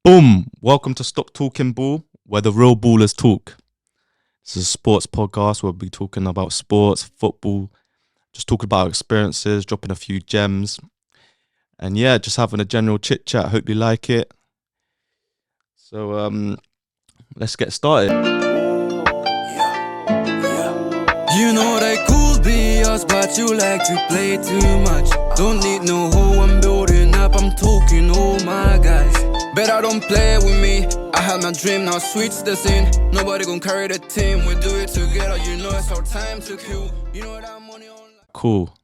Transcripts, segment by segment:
Boom! Welcome to Stop Talking Ball, where the real ballers talk. This is a sports podcast where we'll be talking about sports, football, just talking about our experiences, dropping a few gems, and yeah, just having a general chit chat. Hope you like it. So let's get started. You know they could be us, but you like to play too much. Don't need no hoe, I'm building up, I'm talking, oh my guys. Better don't play with me. I had my dream, now switch the scene. Nobody gon' carry the team, we do it together. You know it's our time to kill. You know that money on. Cool.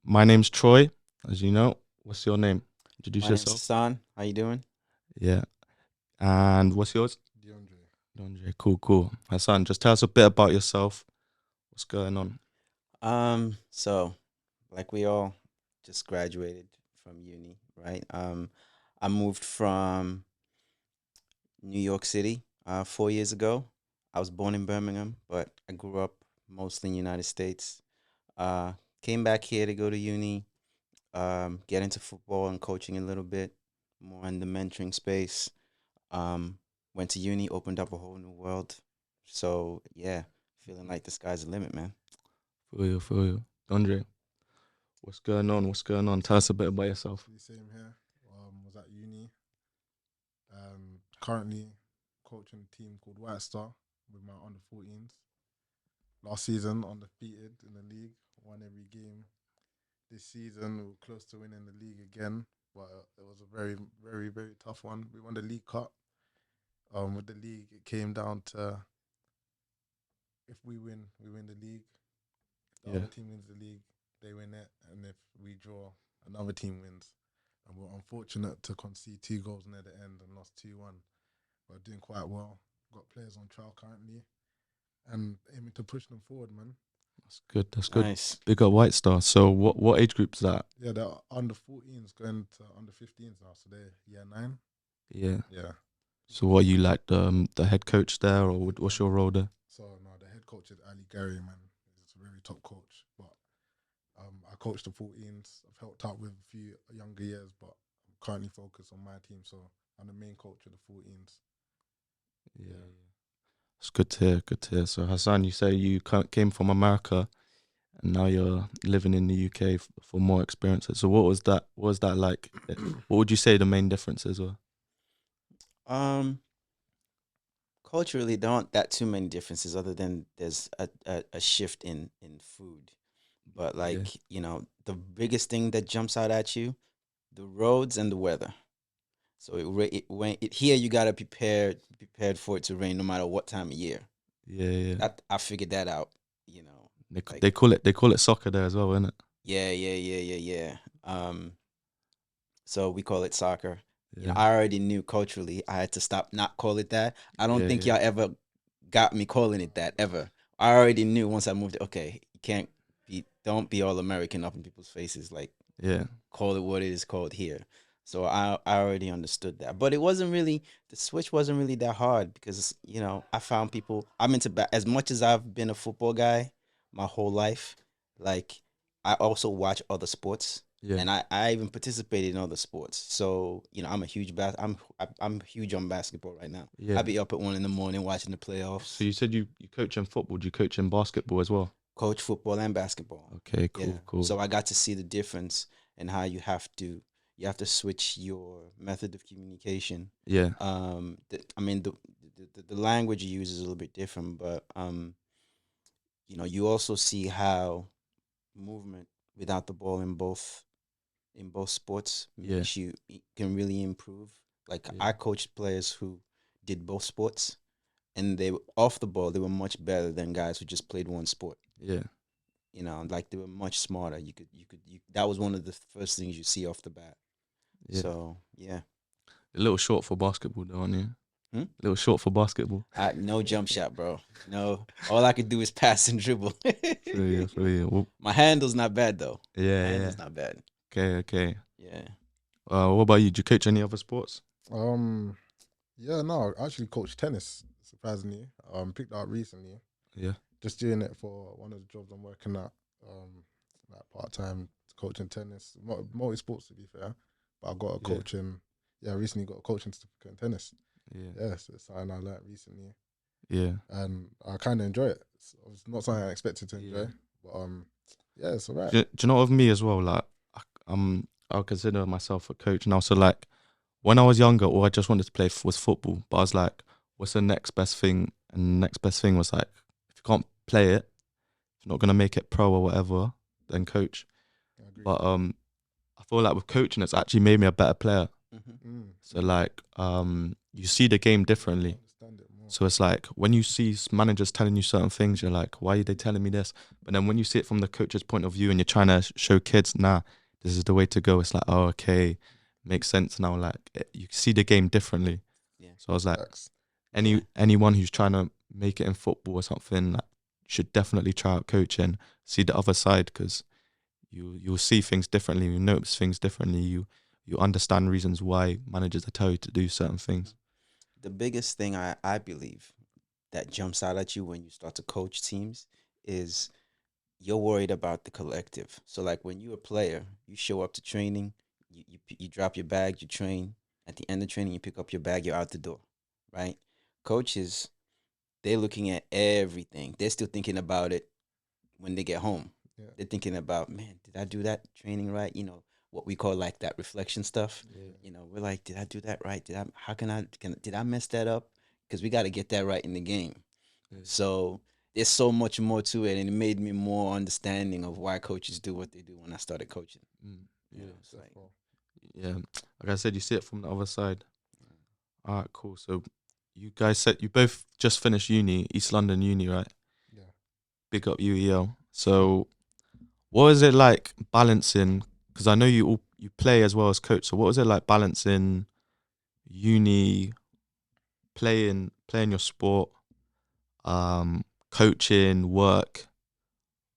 My name's Troy, as you know. What's your name? Introduce My name's yourself. Hassan. How you doing? Yeah. And what's yours? Deandre. Deandre. Cool. Hassan, just tell us a bit about yourself. What's going on? So like we all just graduated from uni, right? I moved from New York City 4 years ago. I was born in Birmingham, but I grew up mostly in the United States. Came back here to go to uni, get into football and coaching a little bit, more in the mentoring space. Went to uni, opened up a whole new world. So yeah, feeling like the sky's the limit, man. Feel you. Deandre, what's going on? Tell us a bit about yourself. The same here. Was at uni. Currently coaching a team called White Star with my under 14s. Last season undefeated in the league, won every game. This season we were close to winning the league again, but it was a very, very, very tough one. We won the League Cup. With the league, it came down to if we win the league. If the other team wins the league, they win it, and if we draw, another team wins. And we're unfortunate to concede 2 goals near the end and lost 2-1. We're doing quite well. Got players on trial currently, and aiming to push them forward, man. That's good. Nice. Big up White Star. So what age group is that? Yeah, they're under 14s going to under 15s now, so they're year 9. Yeah. Yeah. So what, you like the head coach there, or what's your role there? So no, the head coach is Ali Gary, man. He's a very top coach. But I coach the 14s. I've helped out with a few younger years, but I'm currently focused on my team, so I'm the main coach of the 14s. Yeah. It's good to hear. So Hassan, you say you came from America, and now you're living in the UK for more experiences. So what was that? What was that like? What would you say the main differences were? Culturally, there aren't that too many differences other than there's a shift in food. But like, the biggest thing that jumps out at you, the roads and the weather. So here you gotta prepared for it to rain no matter what time of year. Yeah. I figured that out. They call it soccer there as well, isn't it? Yeah. So we call it soccer. Yeah. I already knew culturally I had to stop not call it that. I don't think y'all ever got me calling it that ever. I already knew once I moved. Okay, don't be all American up in people's faces. Like, call it what it is called here. So I already understood that, but the switch wasn't really that hard because I found people. I'm into as much as I've been a football guy my whole life. Like, I also watch other sports. Yeah. And I even participated in other sports. So, I'm a huge I'm huge on basketball right now. Yeah. I'd be up at 1 a.m. watching the playoffs. So you said you coach in football. Do you coach in basketball as well? Coach football and basketball. Okay, cool. So I got to see the difference and how you have to switch your method of communication. Yeah. The language you use is a little bit different, but you also see how movement without the ball in both sports makes you can really improve. Like, I coached players who did both sports, and they were off the ball. They were much better than guys who just played one sport. Yeah. Like, they were much smarter. You could that was one of the first things you see off the bat. Yeah. So yeah. A little short for basketball, though, aren't you? A little short for basketball. No jump shot, bro. No, all I could do is pass and dribble. For you. Well, my handle's not bad though. Yeah. My handle's not bad. Okay. Yeah. What about you? Do you coach any other sports? Yeah, no, I actually coach tennis, surprisingly. Picked up recently. Yeah. Just doing it for one of the jobs I'm working at, like part-time coaching tennis, multi sports to be fair. But I got a coaching I recently got a coaching certificate in tennis. Yeah. Yeah, so it's something I learned recently, Yeah. and I kind of enjoy it. It's not something I expected to enjoy, Yeah. but yeah, it's alright. Do you know, with me as well, like, I'll consider myself a coach now. So like, when I was younger, all I just wanted to play was football. But I was like, what's the next best thing? And the next best thing was like, if you can't play it, if you're not gonna make it pro or whatever, then coach. I agree. But I feel like with coaching, it's actually made me a better player. So like, you see the game differently. Understand it more. So it's like when you see managers telling you certain things, you're like, why are they telling me this? But then when you see it from the coach's point of view and you're trying to show kids, nah, this is the way to go. It's like, oh, okay, makes sense now. Like you see the game differently. Yeah. So I was like, Facts. anyone who's trying to make it in football or something, like, should definitely try out coaching, see the other side, because you'll see things differently. You notice things differently. You understand reasons why managers tell you to do certain things. The biggest thing I believe that jumps out at you when you start to coach teams is you're worried about the collective. So like when you're a player, you show up to training, you drop your bag, you train. At the end of training, you pick up your bag, you're out the door, right? Coaches, they're looking at everything. They're still thinking about it when they get home. Yeah. They're thinking about, man, did I do that training right? You know, what we call like that reflection stuff. You know, we're like, did I do that right? Did I mess that up? Because we got to get that right in the game. Yeah. So there's so much more to it, and it made me more understanding of why coaches do what they do when I started coaching. Yeah, It's like, yeah. Like I said, you see it from the other side. All right, cool. So you guys said you both just finished uni, East London Uni, right? Yeah. Big up UEL. So what is it like balancing? Because I know you play as well as coach. So what was it like balancing uni, playing your sport, coaching, work,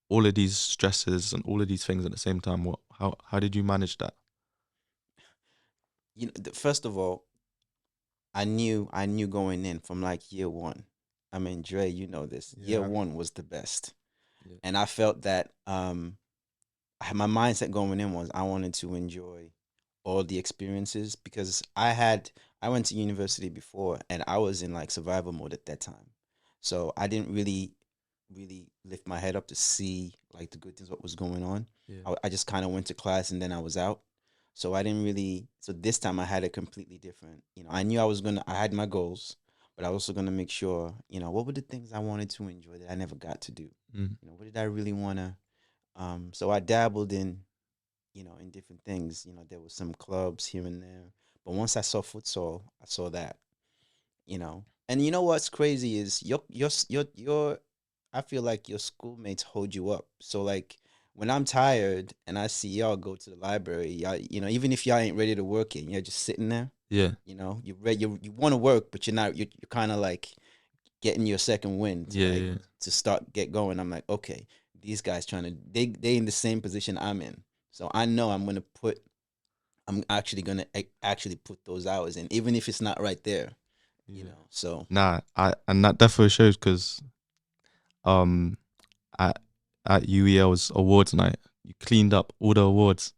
all of these stresses and all of these things at the same time? How did you manage that? you know, first of all, I knew going in from like year one. I mean, Dre, you know this. Year Yeah. one was the best, Yeah. and I felt that my mindset going in was I wanted to enjoy all the experiences because I went to university before and I was in like survival mode at that time, so I didn't really lift my head up to see like the good things what was going on. Yeah. I just kind of went to class and then I was out. So I didn't really. So this time I had a completely different. You know, I knew I had my goals, but I was also gonna make sure. You know, what were the things I wanted to enjoy that I never got to do. Mm. You know, what did I really wanna. So I dabbled in, you know, in different things. You know, there was some clubs here and there, but once I saw futsal, I saw that. You know, and you know what's crazy is your I feel like your schoolmates hold you up. So like when I'm tired and I see y'all go to the library, y'all, you know, even if y'all ain't ready to work it, you're just sitting there. Yeah. You know, you want to work, but you're not. You're kind of like getting your second wind to Yeah, like yeah. to get going. I'm like, okay, these guys trying to they in the same position I'm in, so I know I'm actually gonna actually put those hours in, even if it's not right there. You Yeah. know, so Nah, and that definitely shows because um at UEL's awards night, you cleaned up all the awards.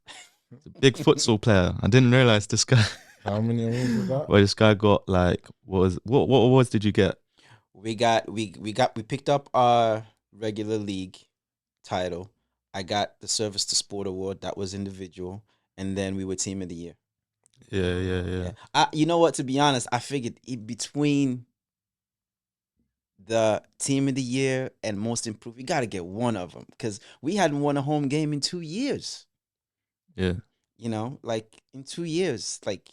It's a big futsal player. I didn't realize this guy. How many awards was that? Well, this guy got like what awards did you get? we picked up our regular league title. I got the Service to Sport award. That was individual, and then we were Team of the Year. Yeah. You know what? To be honest, I figured between the Team of the Year and Most Improved, we got to get one of them because we hadn't won a home game in 2 years. Yeah. You know, like in 2 years, like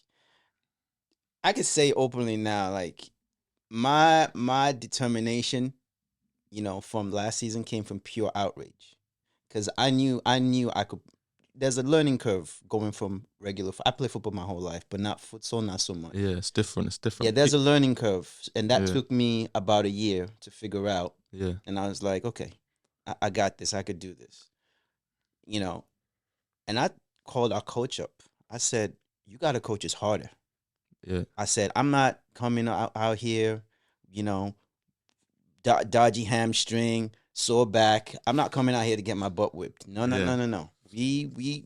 I could say openly now, like my determination, you know, from last season came from pure outrage because I knew I could. There's a learning curve going from regular. I play football my whole life, but not futsal, not so much. Yeah, it's different. It's different. Yeah, there's a learning curve, and that Yeah. took me about a year to figure out. Yeah. And I was like, okay, I got this. I could do this. You know, and I called our coach up. I said, you got to coach us harder. Yeah. I said, I'm not coming out here, you know, dodgy hamstring, sore back. I'm not coming out here to get my butt whipped. No. Yeah. We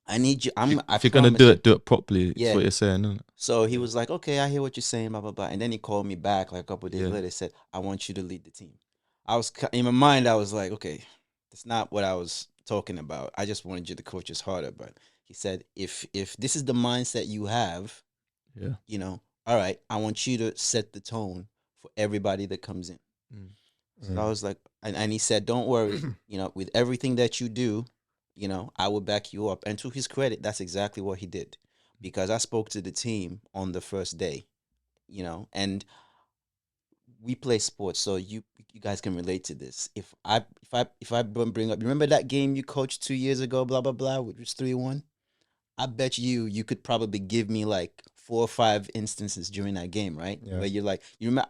I need you. I If you're gonna promise you. do it properly. That's Yeah. what you're saying, isn't it? So he was like, okay, I hear what you're saying, blah, blah, blah. And then he called me back like a couple of days Yeah. later, said, I want you to lead the team. In my mind, I was like, okay, that's not what I was talking about. I just wanted you to coach us harder. But he said, if this is the mindset you have, Yeah. you know, all right, I want you to set the tone for everybody that comes in. Mm. So I was like, and he said, don't worry, with everything that you do, I will back you up. And to his credit, that's exactly what he did, because I spoke to the team on the first day, and we play sports, so you guys can relate to this. If I bring up, remember that game you coached 2 years ago, blah blah blah, which was 3-1. I bet you could probably give me like 4 or 5 instances during that game, right? Yeah. Where you're like,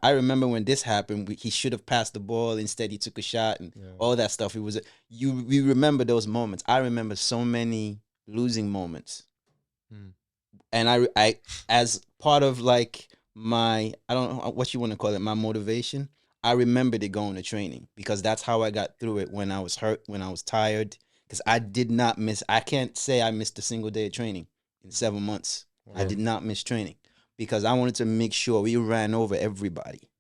I remember when this happened, he should have passed the ball, instead he took a shot and all that stuff. We remember those moments. I remember so many losing moments. And I as part of like my, I don't know what you want to call it, my motivation, I remembered it going to training, because that's how I got through it when I was hurt, when I was tired. Because I can't say I missed a single day of training in 7 months. Yeah. I did not miss training, because I wanted to make sure we ran over everybody.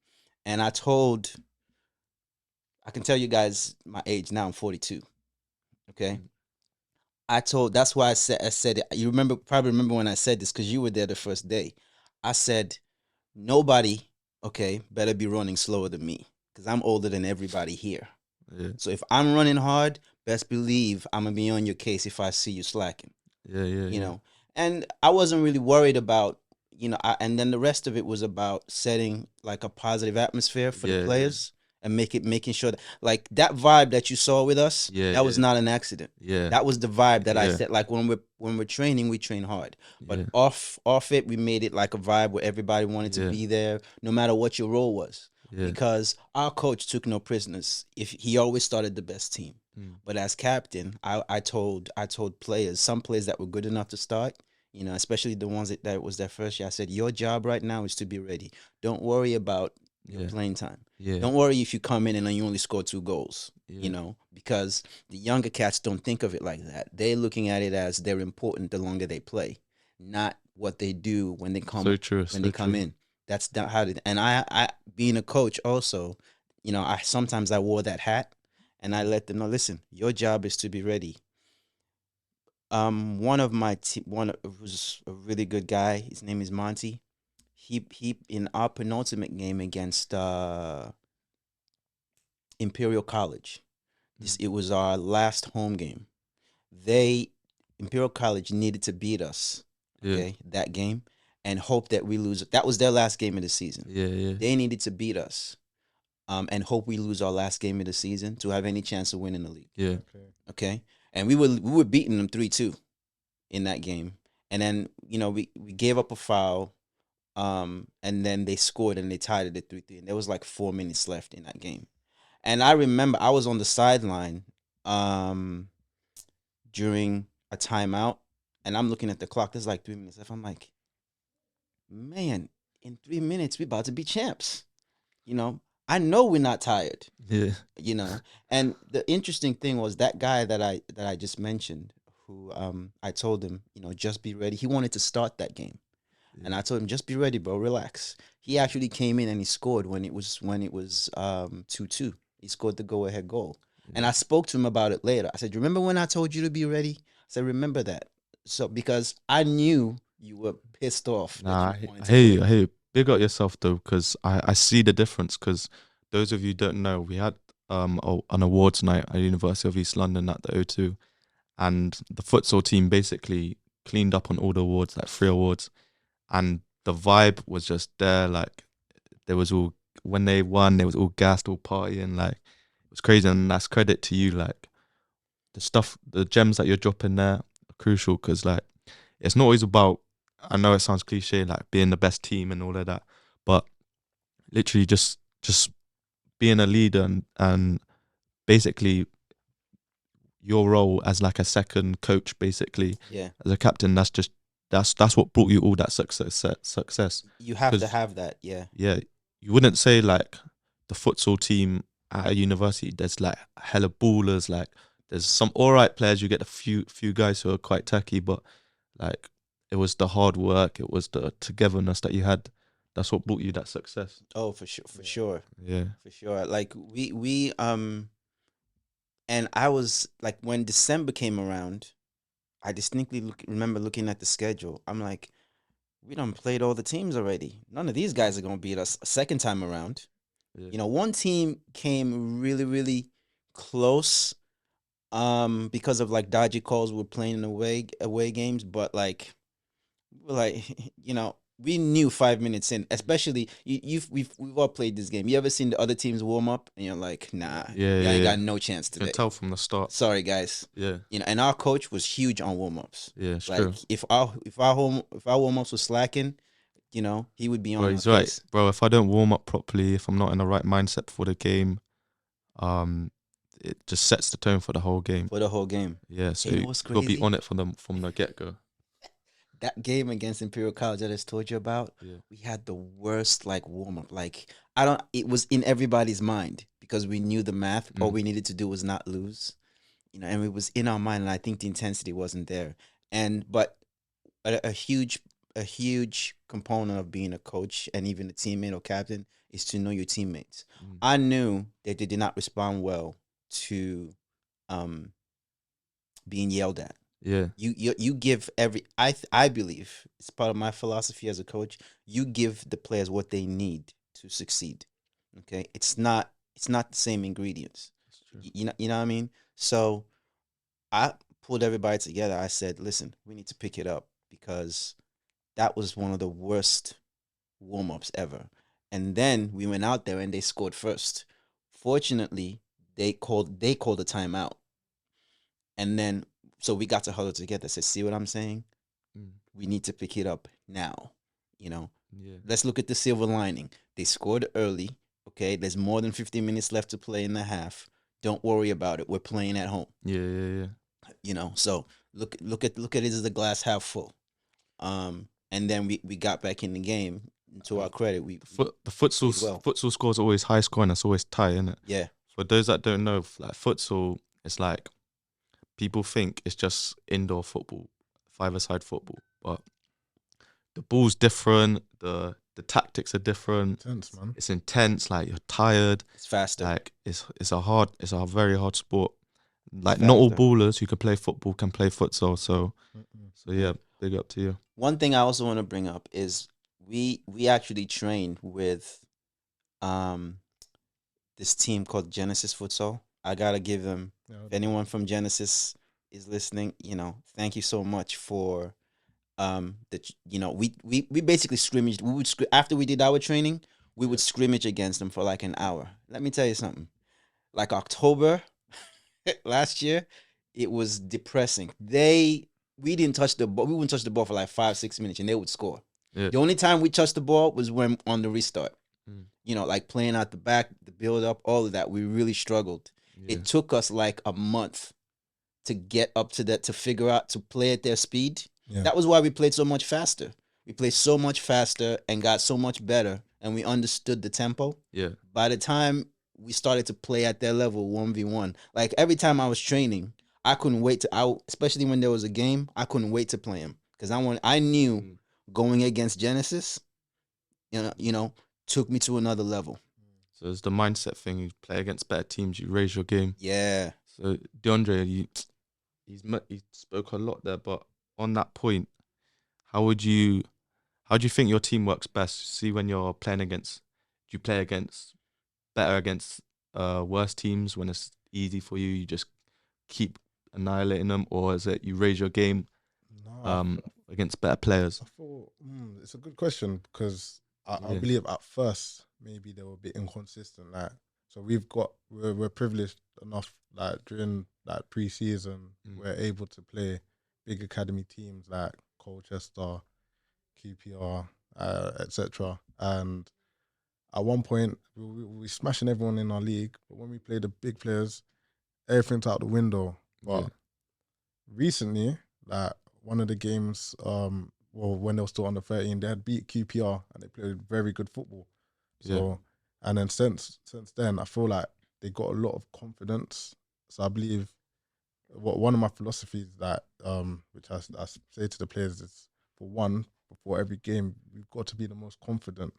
And I can tell you guys my age now, I'm 42. Okay. That's why I said it. You probably remember when I said this, because you were there the first day. I said, nobody, okay, better be running slower than me, because I'm older than everybody here. Yeah. So if I'm running hard, best believe I'm gonna be on your case if I see you slacking. Yeah. And I wasn't really worried about, and then the rest of it was about setting like a positive atmosphere for the players, and making sure that, like, that vibe that you saw with us, that was not an accident. Yeah. That was the vibe that I said. Like, when we're training, we train hard, but off it, we made it like a vibe where everybody wanted to be there, no matter what your role was. Because our coach took no prisoners. If he always started the best team, but as captain, I told players, some players that were good enough to start, especially the ones that was their first year, I said, your job right now is to be ready. Don't worry about your playing time. Don't worry if you come in and then you only score 2 goals. Because the younger cats don't think of it like that. They're looking at it as they're important the longer they play, not what they do when they come. So true. When they come in. That's not how they, and I being a coach also, sometimes I wore that hat, and I let them know, listen, your job is to be ready. One of my who's a really good guy, his name is Monty. He in our penultimate game against Imperial College, it was our last home game. Imperial College needed to beat us, that game, and hope that we lose. That was their last game of the season. They needed to beat us, and hope we lose our last game of the season to have any chance of winning the league. Okay. And we were beating them 3-2 in that game. And then, we gave up a foul, and then they scored and they tied it at 3-3. And there was like 4 minutes left in that game. And I remember I was on the sideline during a timeout, and I'm looking at the clock. There's like 3 minutes left. I'm like, man, in 3 minutes, we're about to be champs. I know we're not tired. And the interesting thing was that guy that I just mentioned, who I told him, just be ready. He wanted to start that game. And I told him, just be ready, bro, relax. He actually came in and he scored when it was 2-2. He scored the go-ahead goal. And I spoke to him about it later. I said, remember when I told you to be ready? I said, remember that. So, because I knew you were pissed off. Nah, hey, big up yourself though, because I see the difference. Because those of you who don't know, we had an awards night at University of East London at the O2, and the futsal team basically cleaned up on all the awards, like 3 awards, and the vibe was just there. Like, there was all, when they won, they was all gassed, all partying, like it was crazy. And that's credit to you. Like, the gems that you're dropping there are crucial, because like it's not always about, I know it sounds cliche, like being the best team and all of that, but literally just being a leader and basically your role as like a second coach, basically, as a captain. That's what brought you all that success. You have to have that. You wouldn't say like the futsal team at a university, there's like hella ballers, like there's some all right players. You get a few guys who are quite tacky, but like it was the hard work, it was the togetherness that you had. That's what brought you that success. Oh, for sure, Yeah. for sure. Like we and I was like, when December came around, I distinctly remember looking at the schedule. I'm like, we done played all the teams already. None of these guys are gonna beat us a second time around. Yeah. You know, one team came really, really close, because of like dodgy calls. We're playing in away games, but like, we're like, you know, we knew 5 minutes in, especially we've all played this game. You ever seen the other teams warm up and you're like, nah, Yeah, you ain't yeah. got no chance You can today. tell from the start. Sorry, guys. Yeah, You know, and our coach was huge on warm ups. yeah, it's Like, true. if our warm ups was slacking, you know, he would be on Bro, our he's right, case bro. If I don't warm up properly, if I'm not in the right mindset for the game, um, it just sets the tone for the whole game. for the whole game. Yeah, so You know what's you'll be crazy? on it from the get go. That game against Imperial College that I just told you about, Yeah. we had the worst like warm up. Like, I don't. It was in everybody's mind because we knew the math. All we needed to do was not lose, you know, and it was in our mind. And I think the intensity wasn't there. And but a huge component of being a coach and even a teammate or captain is to know your teammates. I knew that they did not respond well to um being yelled at. Yeah, You give I believe it's part of my philosophy as a coach. You give the players what they need to succeed. Okay, it's not the same ingredients. that's true. You know what I mean. So I pulled everybody together. I said, listen, we need to pick it up because that was one of the worst warm ups ever. And then we went out there and they scored first. Fortunately, they called a timeout. And then so we got to huddle together. Said, see what I'm saying? Mm. We need to pick it up now. You know, Yeah, let's look at the silver lining. They scored early. Okay, there's more than 15 minutes left to play in the half. Don't worry about it. We're playing at home. yeah. You know, so look at it as the glass half full. And then we got back in the game. To our credit, we The futsal did well. futsal score is always high scoring. It's always tight, isn't it? Yeah, For those that don't know, like futsal, it's like people think it's just indoor football, five-a-side football, but the ball's different. The tactics are different. Tense, man. It's intense. Like you're tired. it's faster. Like it's a very hard sport. Like not all faster. ballers who can play football can play futsal. So yeah, big up to you. One thing I also want to bring up is we actually trained with this team called Genesis Futsal. I gotta give them, if anyone from Genesis is listening, you know, thank you so much for you know, we basically scrimmaged. We would after we did our training, we would scrimmage against them for like an hour. Let me tell you something. Like October last year, it was depressing. We didn't touch the ball. We wouldn't touch the ball for like 5-6 minutes, and they would score. Yeah. The only time we touched the ball was when on the restart. Mm. You know, like playing out the back, the build up, all of that. We really struggled. Yeah. It took us like a month to get up to that, to figure out to play at their speed. Yeah. That was why we played so much faster. We played so much faster and got so much better, and we understood the tempo. Yeah. By the time we started to play at their level 1v1, like every time I was training, I couldn't wait to especially when there was a game, I couldn't wait to play them because I knew going against Genesis, you know, took me to another level. So it's the mindset thing. You play against better teams, you raise your game. Yeah. So Deandre, he spoke a lot there, but on that point, how do you think your team works best? See, when you're playing against, do you play better against worse teams when it's easy for you? You just keep annihilating them, or is it you raise your game against better players? I thought it's a good question because I Yeah. believe at first maybe they were a bit inconsistent. Like, so we're privileged enough, like during that pre-season, we're able to play big academy teams like Colchester, QPR, etc. And at one point we smashing everyone in our league, but when we play the big players, everything's out the window. But recently, like one of the games, when they were still under 13, they had beat QPR and they played very good football. So, and then since then, I feel like they got a lot of confidence. So I believe one of my philosophies that which I say to the players is, for one, before every game, we've got to be the most confident,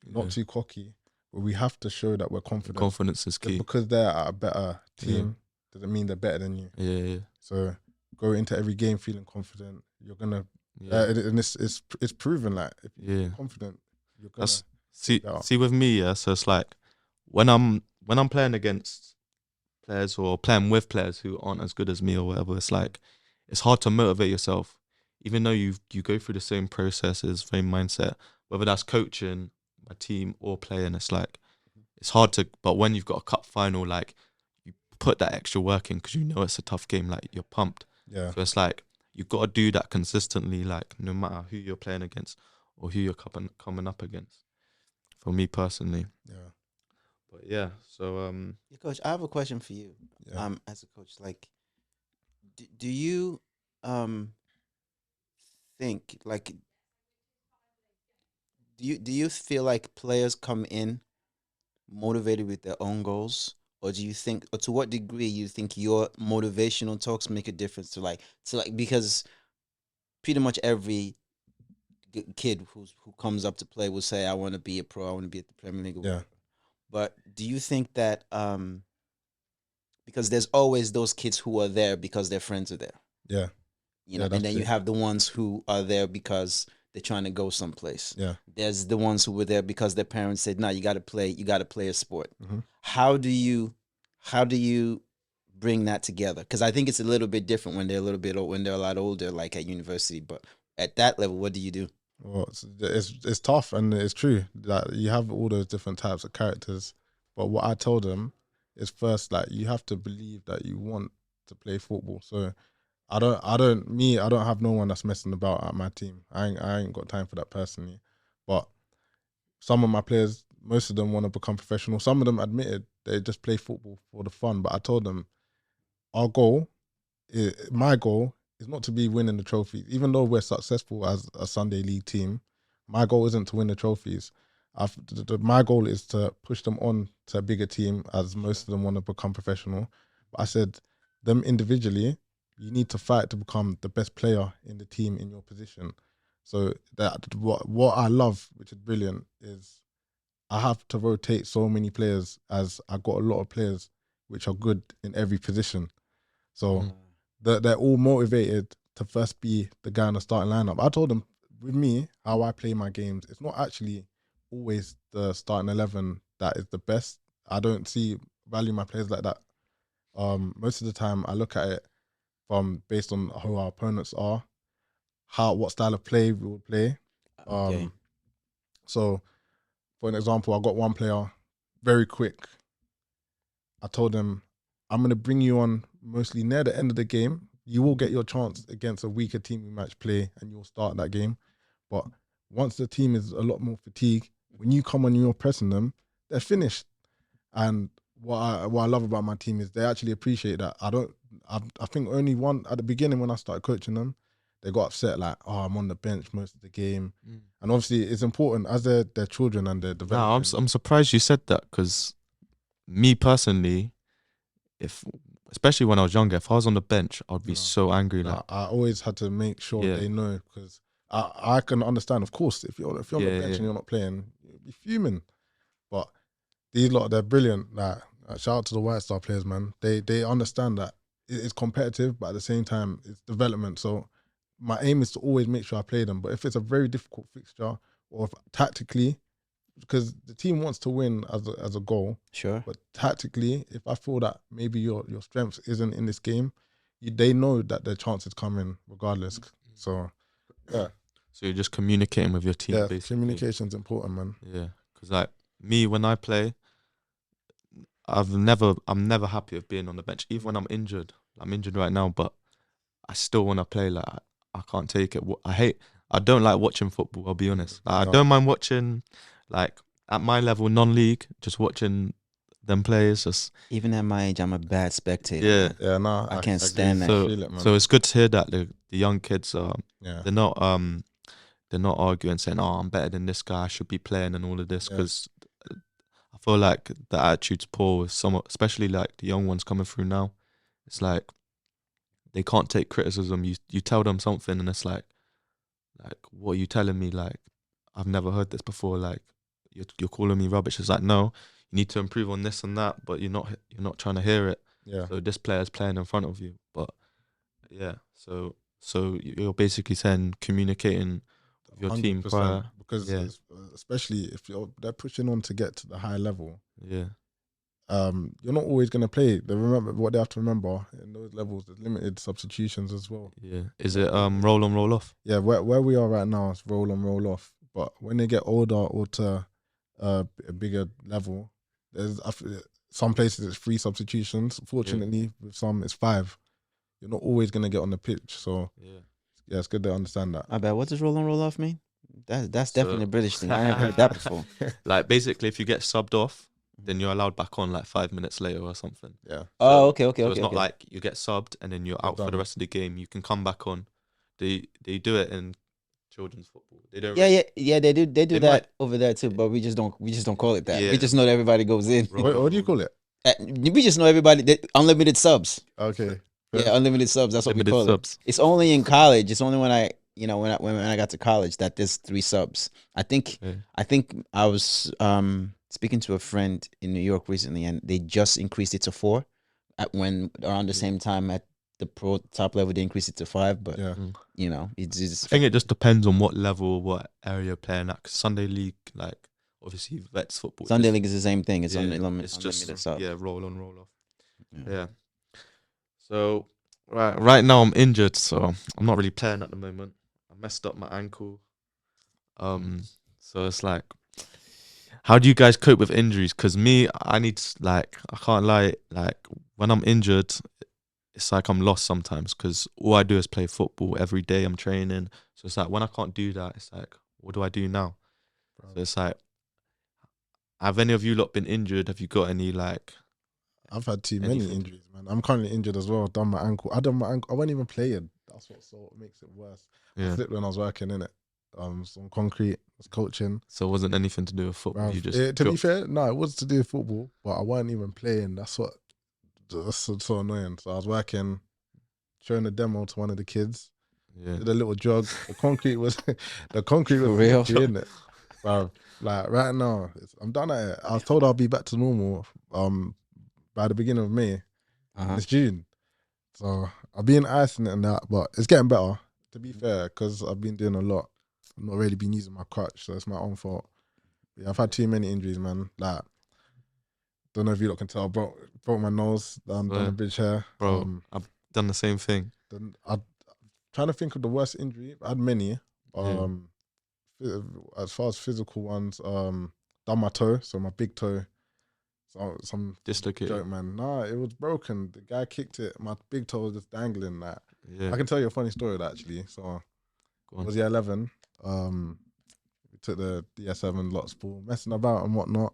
not too cocky, but we have to show that we're confident. Confidence is Just key. because they're at a better team doesn't mean they're better than you. Yeah. So go into every game feeling confident. You're gonna, and it's proven, like, if you're confident, you're gonna see with me. Yeah, so it's like when I'm playing against players or playing with players who aren't as good as me or whatever, it's like it's hard to motivate yourself, even though you go through the same processes, same mindset, whether that's coaching a team or playing. It's like it's hard to, but when you've got a cup final, like you put that extra work in because you know it's a tough game, like you're pumped. Yeah. So it's like you've got to do that consistently, like no matter who you're playing against or who you're coming up against. For me personally. Yeah. But yeah, so Coach, I have a question for you. Yeah. As a coach, like, do you think, like, do you feel like players come in motivated with their own goals, or do you think, or to what degree you think your motivational talks make a difference because pretty much every kid who comes up to play will say, I want to be a pro, I want to be at the Premier League. Yeah. But do you think that because there's always those kids who are there because their friends are there. Yeah. You know, and then you have the ones who are there because they're trying to go someplace. Yeah. There's the ones who were there because their parents said, "No, you got to play a sport." Mm-hmm. How do you bring that together? Because I think it's a little bit different when they're a lot older, like at university. But at that level, what do you do? Well, it's tough, and it's true that you have all those different types of characters. But what I told them is, first, like, you have to believe that you want to play football. So I don't have no one that's messing about at my team. I ain't got time for that personally. But some of my players, most of them want to become professional. Some of them admitted they just play football for the fun. But I told them, my goal is not to be winning the trophies. Even though we're successful as a Sunday League team, my goal isn't to win the trophies. My goal is to push them on to a bigger team, as most of them want to become professional. But I said, them individually, you need to fight to become the best player in the team in your position. So that what I love, which is brilliant, is I have to rotate so many players, as I got a lot of players which are good in every position. So they're all motivated to first be the guy in the starting lineup. I told them, with me, how I play my games, it's not actually always the starting 11 that is the best. I don't value my players like that. Most of the time, I look at it based on who our opponents are, what style of play we will play. Okay. So, for an example, I got one player, very quick. I told him, I'm going to bring you on mostly near the end of the game. You will get your chance against a weaker team we match play, and you'll start that game. But once the team is a lot more fatigued, when you come on and you're pressing them, they're finished. And what I love about my team is they actually appreciate that. I think only one at the beginning when I started coaching them, they got upset, like, oh, I'm on the bench most of the game. And obviously it's important as they're children and they're developing. I'm surprised you said that, because me personally, especially when I was younger, if I was on the bench, I'd be so angry. Like, I always had to make sure they know, because I can understand, of course, if you're on the bench and you're not playing, you'll be fuming. But these lot, they're brilliant. Like, shout out to the White Star players, man. They understand that it's competitive, but at the same time, it's development. So my aim is to always make sure I play them. But if it's a very difficult fixture, or if tactically, because the team wants to win as a goal. Sure. But tactically, if I feel that maybe your strength isn't in this game, they know that their chances come in regardless. So, yeah. So you're just communicating with your team, basically. Communication's important, man. Yeah, because like me, when I play, I'm never happy of being on the bench, even when I'm injured. I'm injured right now, but I still want to play. Like, I can't take it. I don't like watching football, I'll be honest. Like, I don't mind watching, like, at my level, non-league, just watching them play. It's just, even at my age, I'm a bad spectator. Yeah, no, I can't stand that. So it's good to hear that the young kids are, they're not arguing, saying, oh, I'm better than this guy, I should be playing and all of this, because I feel like the attitude's poor with some, especially like the young ones coming through now. It's like they can't take criticism. You tell them something and it's like what are you telling me? Like, I've never heard this before. Like, you're calling me rubbish. It's like, no, you need to improve on this and that, but you're not trying to hear it. Yeah. So this player's playing in front of you. But yeah, so you're basically saying communicating with your team 100%, prior. because Yeah. especially if they're pushing on to get to the high level, Yeah. you're not always going to play. They remember what they have to remember in those levels. There's limited substitutions as well. Yeah. Is it roll on, roll off? Yeah, where we are right now is roll on, roll off. But when they get older or to a bigger level, there's some places it's 3 substitutions. Fortunately, with some it's 5. You're not always going to get on the pitch. So yeah, it's good to understand that. I bet. What does roll on, roll off mean? That's So- definitely a British thing. I never heard that before. Like, basically, if you get subbed off, then you're allowed back on like 5 minutes later or something. Yeah. Oh, okay. So it's not like you get subbed and then you're out for the done. rest of the game. You can come back on. They do it in children's football. They don't. Yeah. They do They that might- over there too, but we just don't call it that. Yeah. We just know that everybody goes in. What do you call it? We just know everybody unlimited subs. Okay. Yeah, unlimited subs. That's what Limited we call subs. it. It's only in college. It's only when I got to college that there's 3 subs. I think I was speaking to a friend in New York recently, and they just increased it to 4. Around the same time at the pro top level, they increased it to 5. But Yeah. it's I think it just depends on what level, what area you're playing at. 'Cause Sunday league, like obviously vets football. Sunday league is the same thing. It's yeah, unlimited. it's just unlimited subs. roll on, roll off. Yeah. Yeah. So right now I'm injured, so I'm not really playing at the moment. I messed up my ankle. So it's like, how do you guys cope with injuries? Because me, I can't lie, like when I'm injured, it's like I'm lost sometimes because all I do is play football every day. I'm training, so it's like when I can't do that, it's like, what do I do now? So it's like, have any of you lot been injured? Have you got any like? I've had too many Anything. injuries, man. I'm currently injured as well. Done my ankle. I wasn't even playing. That's what makes it worse. I Yeah. slipped when I was working in it. Some concrete, was coaching. So it wasn't anything to do with football. Bruv, You just to be dropped- fair, no, it was to do with football, but I wasn't even playing. That's so annoying. So I was working, showing a demo to one of the kids. Yeah. Did a little jog. The concrete was For real? in it. Bruv, like right now, I'm done at it. I was told I'll be back to normal by the beginning of May. Uh-huh. It's June. So I'll be in ice and that, but it's getting better, to be fair, because I've been doing a lot. I've not really been using my crutch, so it's my own fault. Yeah, I've had too many injuries, man. Like, don't know if you lot can tell, broke my nose, done a bridge hair. Bro, I've done the same thing. Then I'm trying to think of the worst injury. I had many. As far as physical ones, done my toe, so my big toe. So some Dislocated. joke, man. Nah, it was broken. The guy kicked it. My big toe was just dangling. Like, Yeah. I can tell you a funny story actually. So Go it on. was year 11. We took the year 7 lots ball, messing about and whatnot,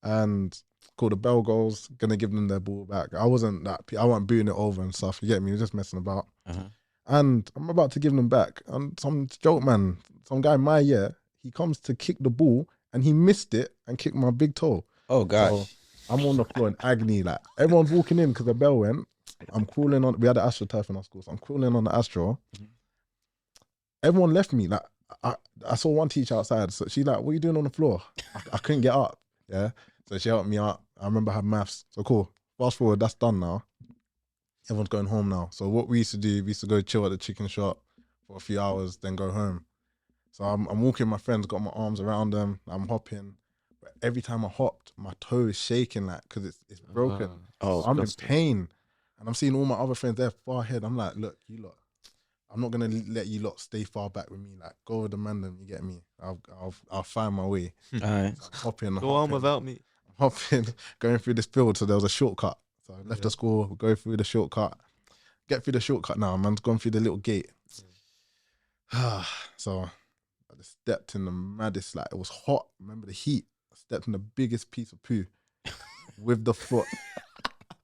and called the bell goals. Gonna give them their ball back. I wasn't booting it over and stuff. You get me? We were just messing about. Uh-huh. And I'm about to give them back, and some joke man, some guy in my year, he comes to kick the ball and he missed it and kicked my big toe. Oh gosh. So I'm on the floor in agony. Like, everyone's walking in because the bell went. I'm crawling on. We had the AstroTurf in our school, so I'm crawling on the Astro. Everyone left me. Like, I saw one teacher outside. So she's like, "What are you doing on the floor?" I couldn't get up. Yeah. So she helped me out. I remember I had maths. So cool. Fast forward, that's done now. Everyone's going home now. So what we used to do, we used to go chill at the chicken shop for a few hours, then go home. So I'm walking with my friends, got my arms around them. I'm hopping. But every time I hopped, my toe is shaking, like, because it's broken. Oh, I'm in pain. And I'm seeing all my other friends, they're far ahead. I'm like, look, you lot, I'm not going to let you lot stay far back with me. Like, go with the man, you get me? I'll find my way. all right. So I'm hopping. Go on without me. Hopping, going through this field. So there was a shortcut. So I left the school, go through the shortcut. Get through the shortcut now. Man's gone through the little gate. So I just stepped in the maddest, like, it was hot. Remember the heat. I stepped in the biggest piece of poo with the foot.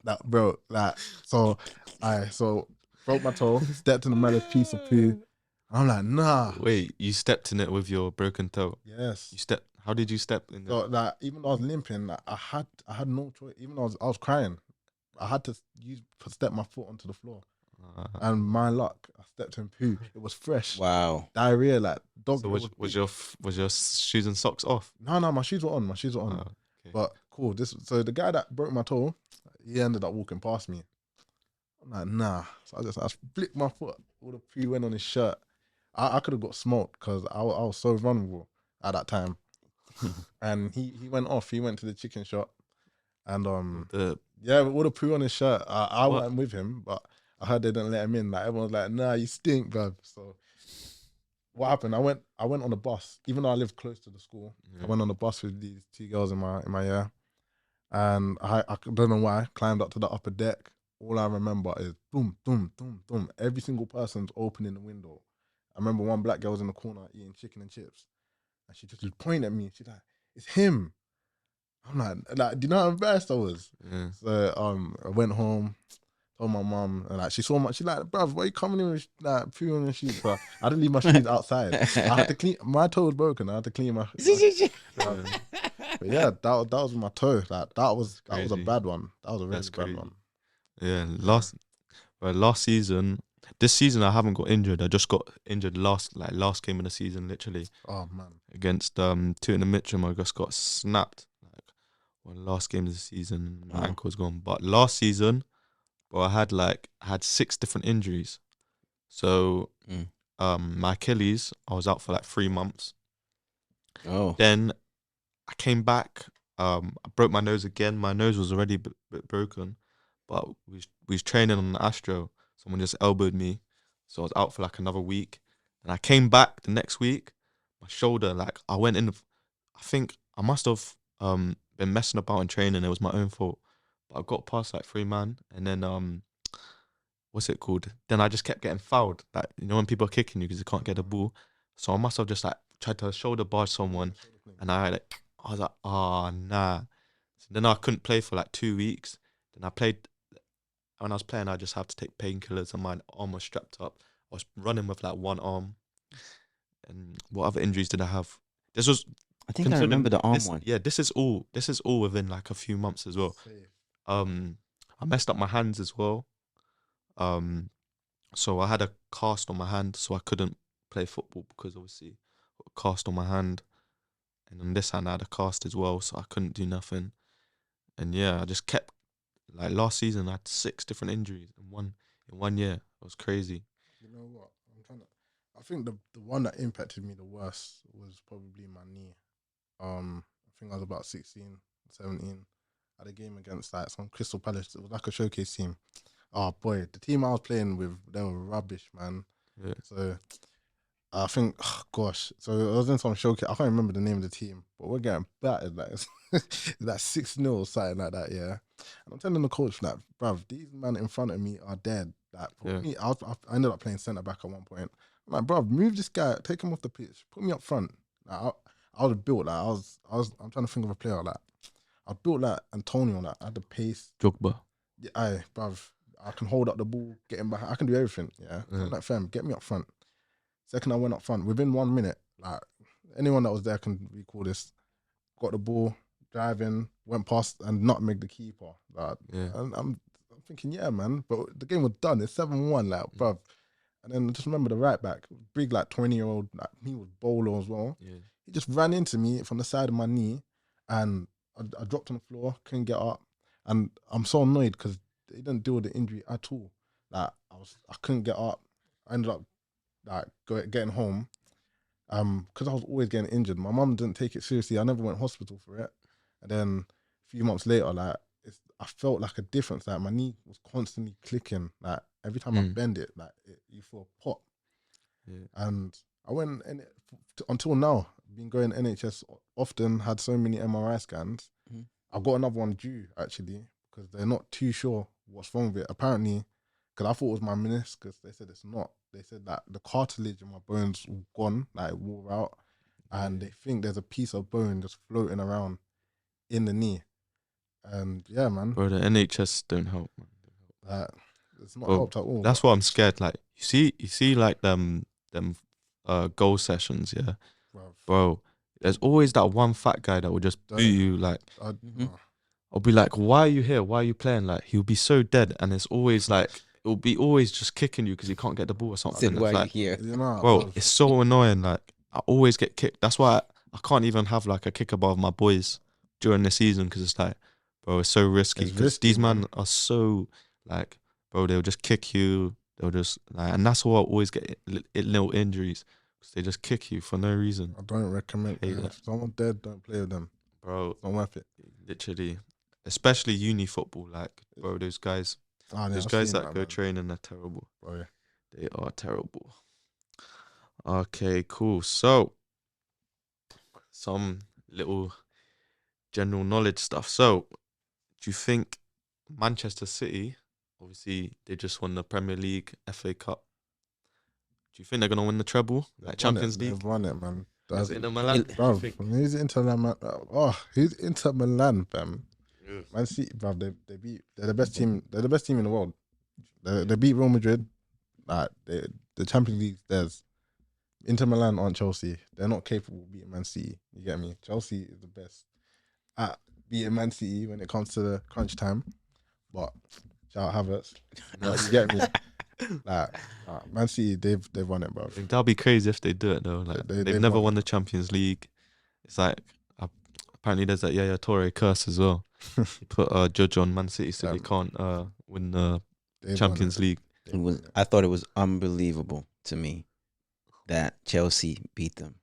That bro, like, so broke my toe, stepped in the maddest piece of poo. I'm like, nah. Wait, you stepped in it with your broken toe. Yes. How did you step in So it? like, even though I was limping, like, I had no choice. Even though I was crying, I had to step my foot onto the floor. and my luck, I stepped in poo. It was fresh. Wow. Diarrhea, like dog. So was your shoes and socks off? No, my shoes were on. My shoes were on. Okay. But cool. So the guy that broke my toe, he ended up walking past me. I'm like, nah. So I flicked my foot. All the poo went on his shirt. I could have got smoked because I was so vulnerable at that time. And he went off. He went to the chicken shop, and with all the poo on his shirt. I went with him, but I heard they didn't let him in. Like everyone's like, nah, you stink, bruv. So what happened? I went on the bus, even though I lived close to the school. I went on the bus with these 2 girls in my year, and I don't know why, climbed up to the upper deck. All I remember is boom, boom, boom, boom. Every single person's opening the window. I remember one black girl was in the corner eating chicken and chips, and she just would point at me. She's like, "It's him." I'm like, do you know how embarrassed I was? Yeah. So I went home, told my mum, and like she saw she's like, bruv, why are you coming in with like poo on your shoes? But I didn't leave my shoes outside. I had to clean. My toe was broken. I had to clean my. But yeah, that was my toe. Like that was a bad one. That was a really bad one. Yeah, last season. This season I haven't got injured. I just got injured last game of the season, literally. Oh man. Against Tooting Mitcham, I just got snapped. Like last game of the season, my ankle's gone. But last season, bro, I had 6 different injuries. So my Achilles, I was out for like 3 months. Oh. Then I came back. I broke my nose again. My nose was already bit broken, but we was training on the Astro. Someone just elbowed me, so I was out for like another week. And I came back the next week. My shoulder, like I went in. I think I must have been messing about in training. It was my own fault, but I got past like 3 man, and then what's it called? Then I just kept getting fouled. Like when people are kicking you because they can't get the ball. So I must have just like tried to shoulder barge someone, and I was like, oh nah. So then I couldn't play for like 2 weeks. Then I played. When I was playing, I just had to take painkillers, and my arm was strapped up. I was running with like one arm. And what other injuries did I have? I think I remember the arm one. Yeah, this is all within like a few months as well. I messed up my hands as well. So I had a cast on my hand, so I couldn't play football because obviously I got a cast on my hand. And on this hand I had a cast as well, so I couldn't do nothing. And yeah, I just kept like last season I had 6 different injuries in one year. It was crazy. You know what? I think the one that impacted me the worst was probably my knee. I think I was about 16, 17. I had a game against like some Crystal Palace. It was like a showcase team. Oh boy, the team I was playing with, they were rubbish, man. Yeah. So I think, so I was in some showcase. I can't remember the name of the team, but we're getting battered. Like it's like 6-0 or something like that. Yeah, and I'm telling the coach like, bruv, these men in front of me are dead. Like for me, I ended up playing centre back at one point. I'm like, bruv, move this guy, take him off the pitch, put me up front. Like, I was built like I'm trying to think of a player like I was built like Antonio. Like I had the pace. Drogba. Yeah, bruv, I can hold up the ball, get him back. I can do everything. Yeah, I'm like, fam, get me up front. Second, I went up front. Within 1 minute, like anyone that was there can recall this. Got the ball, driving, went past and nutmegged the keeper. Like, and I'm thinking, yeah, man. But the game was done. It's 7-1, like, bruv. And then I just remember the right back, big like 20-year-old, like he was bowler as well. Yeah. He just ran into me from the side of my knee, and I dropped on the floor, couldn't get up, and I'm so annoyed because they didn't deal with the injury at all. Like I couldn't get up. I ended up like getting home, because I was always getting injured. My mum didn't take it seriously. I never went hospital for it. And then a few months later, like I felt like a difference. Like my knee was constantly clicking. Like every time I bend it, like you feel a pop. Yeah. And I went until now. I've been going NHS often. Had so many MRI scans. I've got another one due actually because they're not too sure what's wrong with it. Apparently, because I thought it was my meniscus. They said it's not. They said that the cartilage in my bones all gone, like it wore out, and they think there's a piece of bone just floating around in the knee. And yeah, man. Bro, the NHS don't help, man. Like, it's not helped at all. That's why I'm scared. Like you see like them goal sessions, yeah. Bro, there's always that one fat guy that will just boo you. Like I'll be like, why are you here? Why are you playing? Like he'll be so dead, and it's always like it'll be always just kicking you because you can't get the ball or something. Said, And why it's are you like, here? You know, bro, it's so annoying. Like I always get kicked. That's why I can't even have like a kick above my boys during the season because it's like, bro, it's so risky. It's Because risky, these man. men are so like, bro, they'll just kick you. They'll just like, and that's why I always get little injuries because they just kick you for no reason, I don't recommend. Hate If that. someone's dead, don't play with them. bro. It's not worth it. Literally, especially uni football. Like, bro, those guys I've that seen go man. training are terrible. Bro, yeah. They are terrible. Okay, cool. So, some little general knowledge stuff. So, do you think Manchester City, obviously, they just won the Premier League, FA Cup. Do you think they're going to win the treble? Like Champions League? They've won it, man. Is it in Milan? Bro, Do you think? who's Inter Milan? Oh, who's Inter Milan, fam? Yeah. Man City, bro. They're the best team. They're the best team in the world. They beat Real Madrid. Like the Champions League, there's Inter Milan aren't Chelsea. They're not capable of beating Man City. You get me? Chelsea is the best at beating Man City when it comes to the crunch time. But shout out Havertz. You get me? Like Man City, they've won it, bro. That'd be crazy if they do it though. Like they've never won the Champions League. It's like apparently there's that Yaya Toure curse as well. He put a judge on Man City so they can't win the Champions League. I thought it was unbelievable to me that Chelsea beat them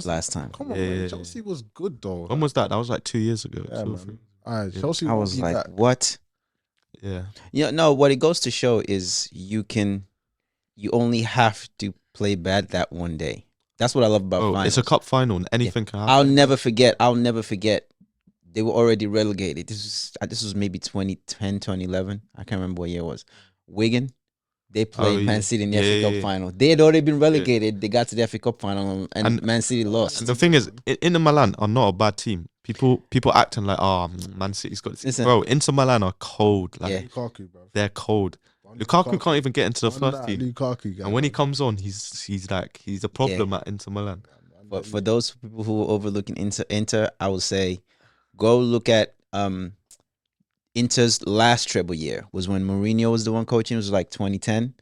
last time. Come on, Yeah, man. yeah, Chelsea was good though. When was that? That was like 2 years ago. Yeah, two or man. three. Alright, Chelsea. I was beat like, that. what? Yeah. Yeah, no, what it goes to show is you only have to play bad that one day. That's what I love about finals. It's a cup final. Anything can happen. I'll never forget. They were already relegated. This was maybe 2010, 2011. I can't remember what year it was. Wigan, they played Man City in the FA Cup final. They had already been relegated. They got to the FA Cup final and Man City lost. And the thing is, Inter Milan are not a bad team. People acting like, Man City's got this. Listen. Bro, Inter Milan are cold. Like Yeah. Lukaku, bro. they're cold. Lukaku can't even get into the first team. Lukaku guy, And when he comes on, he's a problem at Inter Milan. But for those people who are overlooking Inter, I would say go look at Inter's last treble year was when Mourinho was the one coaching. It was like 2010.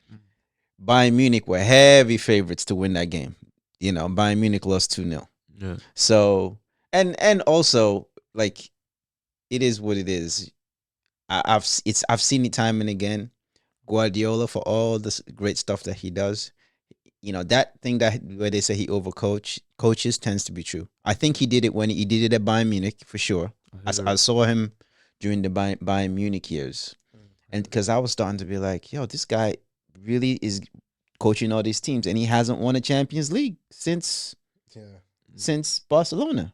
Bayern Munich were heavy favorites to win that game. You know, Bayern Munich lost 2-0. Yeah. So and also like it is what it is. I've seen it time and again. Guardiola, for all this great stuff that he does, you know, that thing that where they say he coaches tends to be true. I think he did it when he did it at Bayern Munich for sure. I saw him during the Bayern Munich years, and because I was starting to be like, yo, this guy really is coaching all these teams, and he hasn't won a Champions League since Barcelona.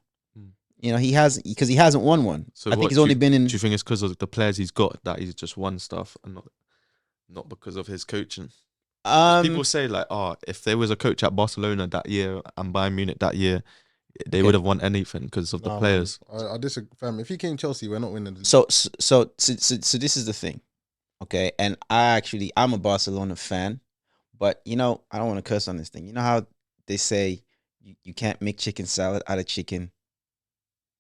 You know, he hasn't won one. So I think he's only been in. Do you think it's because of the players he's got that he's just won stuff and not because of his coaching? People say like, if there was a coach at Barcelona that year and Bayern Munich that year, they would have won anything because of the players. I disagree, fam. If he came Chelsea, we're not winning. So this is the thing, okay? And I'm a Barcelona fan, but you know, I don't want to curse on this thing. You know how they say you can't make chicken salad out of chicken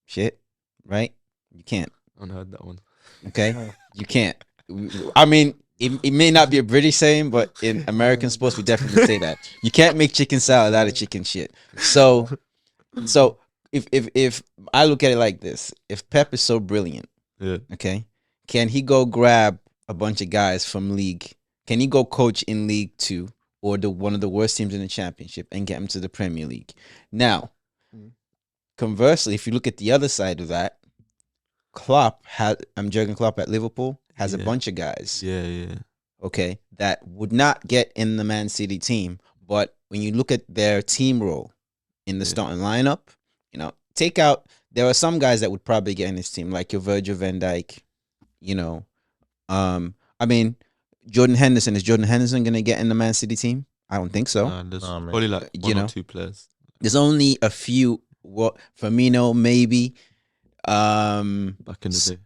shit, right? You can't. I haven't heard that one. Okay, you can't. I mean, it may not be a British saying, but in American sports, we definitely say that you can't make chicken salad out of chicken shit. So if I look at it like this, if Pep is so brilliant, okay, can he go grab a bunch of guys from league? Can he go coach in League 2 or one of the worst teams in the Championship and get them to the Premier League? Now, conversely, if you look at the other side of that, Jurgen Klopp at Liverpool has a bunch of guys. Yeah. Okay, that would not get in the Man City team. But when you look at their team role in the starting lineup, you know, there are some guys that would probably get in this team, like your Virgil van Dijk, you know. I mean, Jordan Henderson. Is Jordan Henderson going to get in the Man City team? I don't think so. There's probably like one or two players. There's only a few. Firmino, maybe. Back in the day.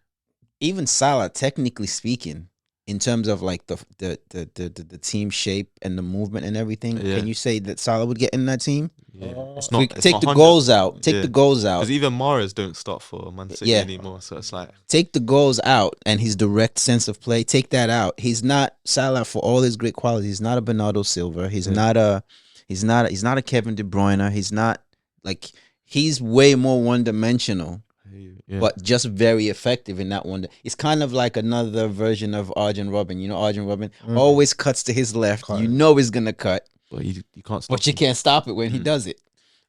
Even Salah, technically speaking, in terms of like the team shape and the movement and everything, Yeah. can you say that Salah would get in that team? Yeah. It's If not. we It's take not the 100. goals out. Take the Yeah. goals out. Because even Mahrez don't start for Man City Yeah. anymore. So it's like, Take the goals out and his direct sense of play. Take that out. He's not Salah for all his great qualities. He's not a Bernardo Silva. He's Yeah. not a. He's not a Kevin De Bruyne. He's not like. He's way more one dimensional. yeah. But just very effective in that one. It's kind of like another version of Arjen Robben. You know, Arjen Robben always cuts to his left. You know he's gonna cut, But you can't stop. but you him. can't stop it when he does it.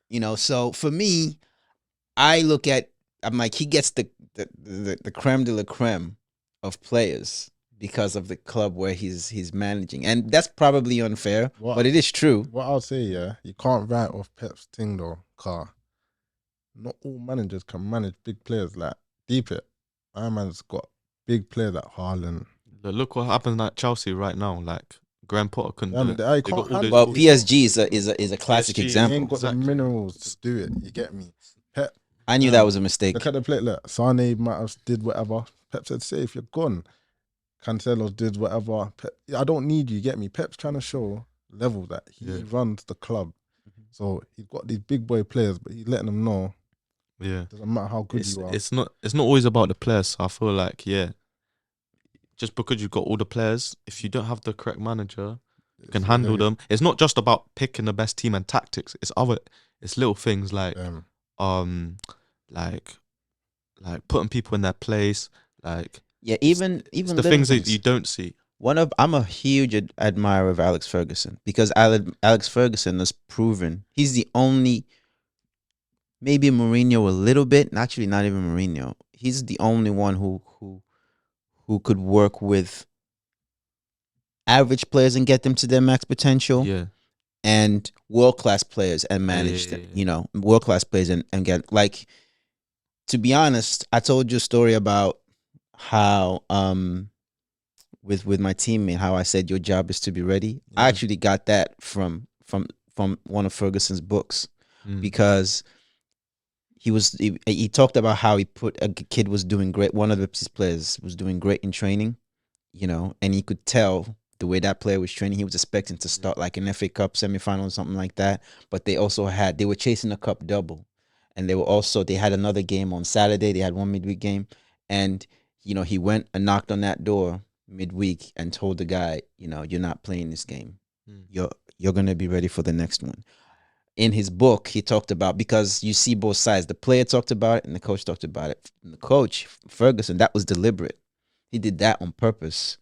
You know, so for me, I'm like he gets the creme de la creme of players because of the club where he's managing, and that's probably unfair, but it is true. What I'll say, yeah, you can't write off Pep's thing though, car. Not all managers can manage big players like deep it. My man's got big players like Haaland. Look what happens at Chelsea right now. Like Graham Potter couldn't Yeah, do but it. they They can't got all handle those- Well, PSG is a classic PSG, He example. ain't got Exactly. the minerals to do it. You get me? Pep, I knew that was a mistake. look at the play. Look, Sane might have did whatever. Pep said, "Safe, you're gone." Cancelo did whatever. Pep, I don't need you. Get me? Pep's trying to show level that he runs the club. So he's got these big boy players, but he's letting them know. Yeah. Doesn't matter how good you are. It's not always about the players. So I feel like just because you've got all the players, if you don't have the correct manager, you can handle them. It's not just about picking the best team and tactics. It's little things like like putting people in their place. Like Even it's the little things that you don't see. I'm a huge admirer of Alex Ferguson because Alex Ferguson has proven he's the only, maybe Mourinho a little bit, actually not even Mourinho. He's the only one who could work with average players and get them to their max potential, and world class players and manage them. You know, world class players and get, like, to be honest, I told you a story about how with my teammate, how I said your job is to be ready. I actually got that from one of Ferguson's books, because he talked about how he put a kid was doing great. One of his players was doing great in training, you know, and he could tell the way that player was training. He was expecting to start like an FA Cup semifinal or something like that. But they were chasing a cup double, and they had another game on Saturday. They had one midweek game, and you know, he went and knocked on that door midweek and told the guy, you know, you're not playing this game. You're gonna be ready for the next one. In his book, he talked about, because you see both sides. The player talked about it and the coach talked about it. And the coach, Ferguson, that was deliberate. He did that on purpose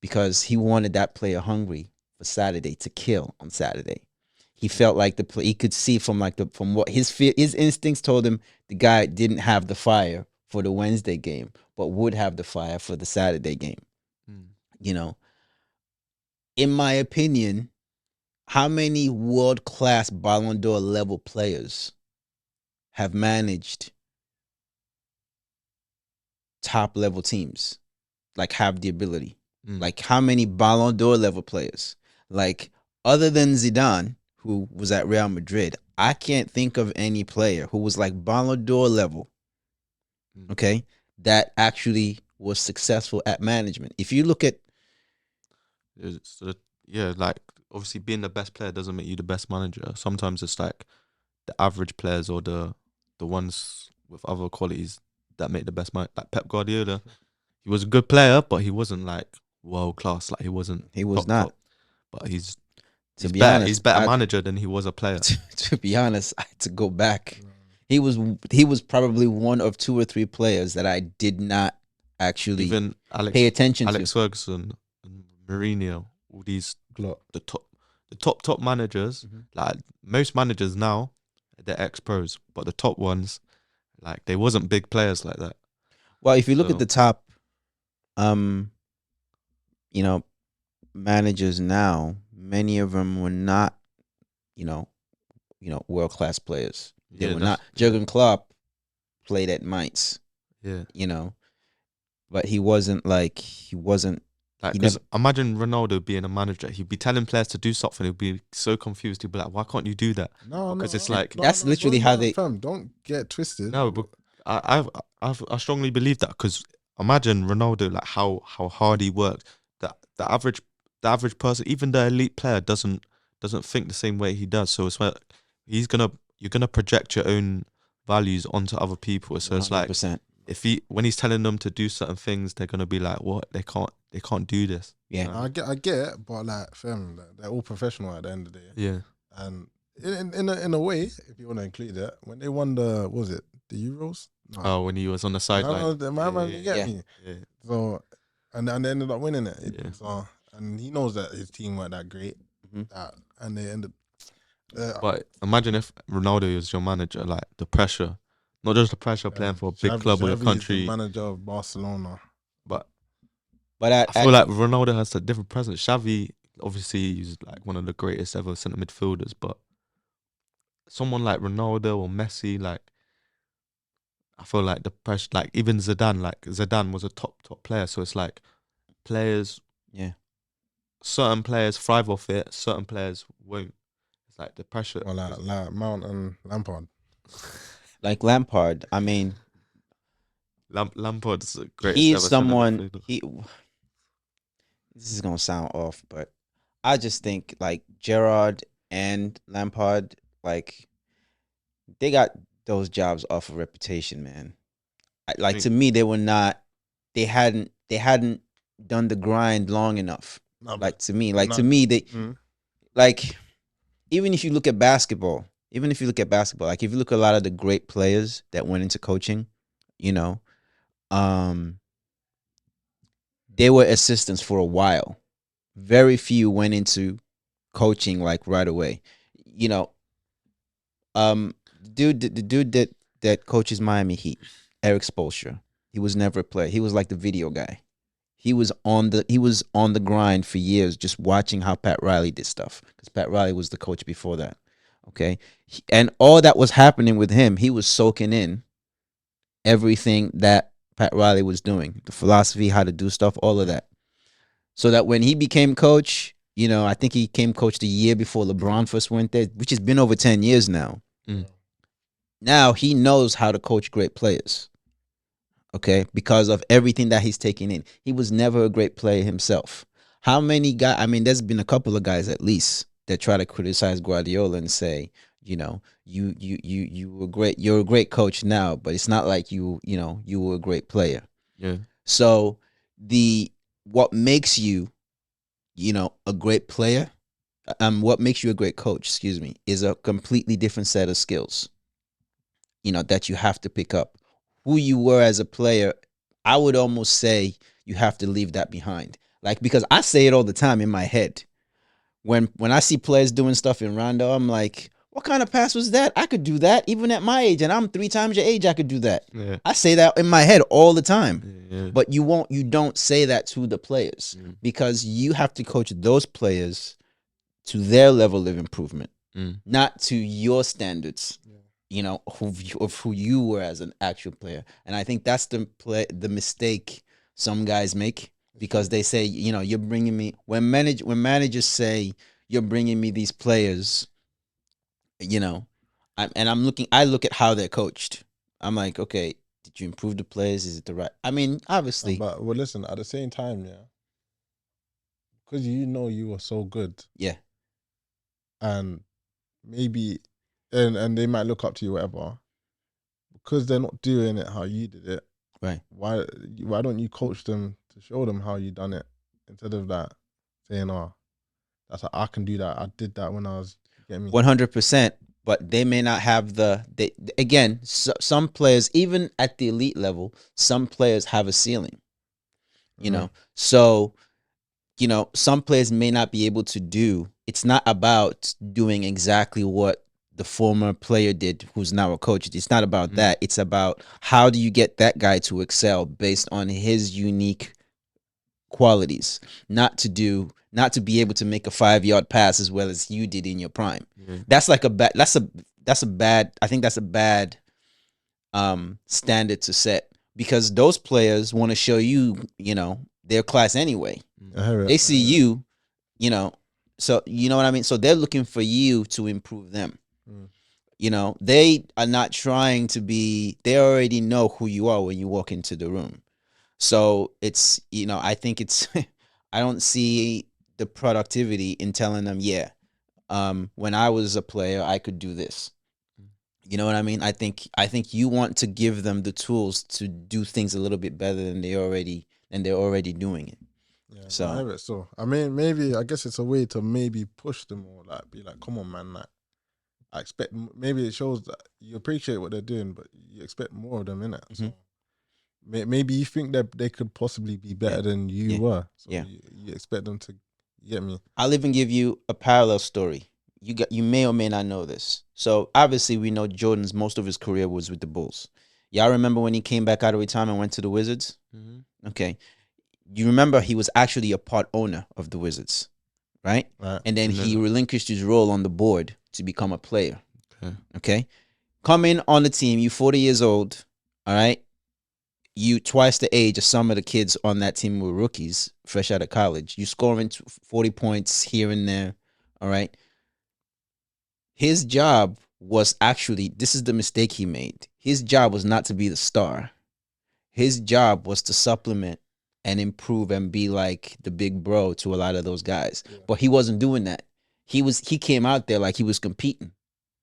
because he wanted that player hungry for Saturday, to kill on Saturday. He felt like he could see from what his instincts told him, the guy didn't have the fire for the Wednesday game, but would have the fire for the Saturday game. You know, in my opinion, how many world-class Ballon d'Or level players have managed top-level teams? Like, have the ability? Like, how many Ballon d'Or level players? Like, other than Zidane, who was at Real Madrid, I can't think of any player who was like Ballon d'Or level, okay, that actually was successful at management. If you look at... like, obviously being the best player doesn't make you the best manager. Sometimes it's like the average players or the ones with other qualities that make the best man. Like Pep Guardiola, he was a good player, but he wasn't like world class. Like he was not. But he's honest, he's better manager than he was a player. To be honest, I had to go back. He was probably one of two or three players that I did not actually pay attention to. Alex Ferguson and Mourinho, all these the top managers. Like most managers now, they're ex-pros, but the top ones, like, they wasn't big players like that. Well, if you look at the top, you know, managers now, many of them were not, you know, world-class players. They were not. Jurgen Klopp played at Mainz. You know, but he wasn't. Like, because imagine Ronaldo being a manager. He'd be telling players to do something. He'd be so confused. He'd be like, "Why can't you do that?" Because it's like that's literally how they. Fam, don't get twisted. No, but I strongly believe that, because imagine Ronaldo, like how hard he worked the average person, even the elite player, doesn't think the same way he does. So it's like you're gonna project your own values onto other people. So it's like 100%. when he's telling them to do certain things, they're gonna be like, what? They can't do this. Yeah. I get it, but like, fam, they're all professional at the end of the day. Yeah. And in a way, if you want to include it, when they won the Euros? No. Oh, when he was on the sideline. You get me. Yeah. So, and they ended up winning it. Yeah. So, and he knows that his team weren't that great. And they ended. But imagine if Ronaldo was your manager, like the pressure, not just the pressure playing for a big club or your country. The manager of Barcelona. But I feel like Ronaldo has a different presence. Xavi, obviously, he's like one of the greatest ever centre midfielders. But someone like Ronaldo or Messi, like, I feel like the pressure, like even Zidane, was a top player. So it's like players, certain players thrive off it, certain players won't. It's like the pressure. Well, like Mount and Lampard. Like Lampard, I mean, Lampard's a great. he's someone. This is gonna sound off, but I just think like Gerrard and Lampard, like they got those jobs off of reputation, man. Like to me, they were not. They hadn't done the grind long enough. No, Like to me, they like even if you look at basketball, like if you look at a lot of the great players that went into coaching, you know, they were assistants for a while. Very few went into coaching like right away. You know, the dude that coaches Miami Heat, Eric Spoelstra, he was never a player. He was like the video guy. He was on the grind for years, just watching how Pat Riley did stuff, because Pat Riley was the coach before that. Okay, and all that was happening with him, he was soaking in everything that Pat Riley was doing, the philosophy, how to do stuff, all of that. So that when he became coach, you know, I think he became coach the year before LeBron first went there, which has been over 10 years now. Now he knows how to coach great players. Okay, because of everything that he's taken in. He was never a great player himself. How many guys? I mean, there's been a couple of guys at least that try to criticize Guardiola and say, you know, you were great. You're a great coach now, but it's not like you were a great player. Yeah. So what makes you, a great player, what makes you a great coach, excuse me, is a completely different set of skills, that you have to pick up. Who you were as a player, I would almost say you have to leave that behind. Like, because I say it all the time in my head. When I see players doing stuff in Rondo, I'm like, what kind of pass was that? I could do that even at my age, and I'm 3 times your age, I could do that. Yeah. I say that in my head all the time. Yeah. But you don't say that to the players, because you have to coach those players to their level of improvement, not to your standards. Of who you were as an actual player. And I think that's the mistake some guys make, because they say, you're bringing me, when managers say you're bringing me these players, I look at how they're coached. I'm like, okay, did you improve the players? Is it the right? I mean, obviously. But listen, at the same time, because you were so good. Yeah. And maybe, and they might look up to you, whatever, because they're not doing it how you did it. Right. Why don't you coach them to show them how you done it, instead of that saying, "Oh, I can do that. I did that when I was." Get me? 100%. But they may not have some players, even at the elite level, some players have a ceiling. So, some players may not be able to do. It's not about doing exactly what the former player did, who's now a coach. It's not about that. It's about how do you get that guy to excel based on his unique qualities, not to be able to make a 5-yard pass as well as you did in your prime. That's like a bad standard to set, because those players want to show you, their class anyway. They see you, so you know what I mean? So they're looking for you to improve them. They are not trying to be, they already know who you are when you walk into the room. So it's, I think I don't see the productivity in telling them, yeah, when I was a player, I could do this. You know what I mean? I think you want to give them the tools to do things a little bit better than they're already doing it. Yeah, So- I hear it. So I mean, maybe I guess it's a way to maybe push them or like be like, come on, man, like I expect. Maybe it shows that you appreciate what they're doing, but you expect more of them, innit? So Mhm. maybe you think that they could possibly be better than you Yeah. were. So Yeah. you expect them to. You get me? I'll even give you a parallel story. You may or may not know this. So obviously we know Jordan's most of his career was with the Bulls. Y'all remember when he came back out of retirement and went to the Wizards? Mm-hmm. Okay. You remember he was actually a part owner of the Wizards, right? Right. And then And he then- relinquished his role on the board to become a player. Okay. Okay. Come in on the team, you 40 years old, all right? You twice the age of some of the kids on that team were rookies, fresh out of college. You scoring 40 points here and there, all right? His job was actually, this is the mistake he made. His job was not to be the star. His job was to supplement and improve and be like the big bro to a lot of those guys. Yeah. But he wasn't doing that. He came out there like he was competing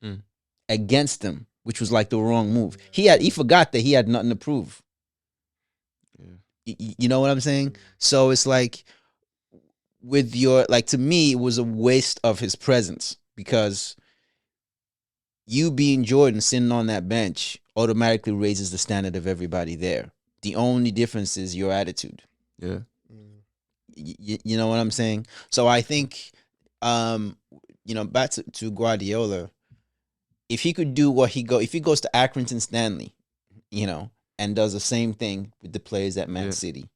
Mm. against them, which was like the wrong move. He forgot that he had nothing to prove. Yeah. You know what I'm saying? So it's like with your, like, to me, it was a waste of his presence because you being Jordan sitting on that bench automatically raises the standard of everybody there. The only difference is your attitude. Yeah. You know what I'm saying? So I think, back to Guardiola, if he could do if he goes to Accrington Stanley, and does the same thing with the players at Man Yeah. City,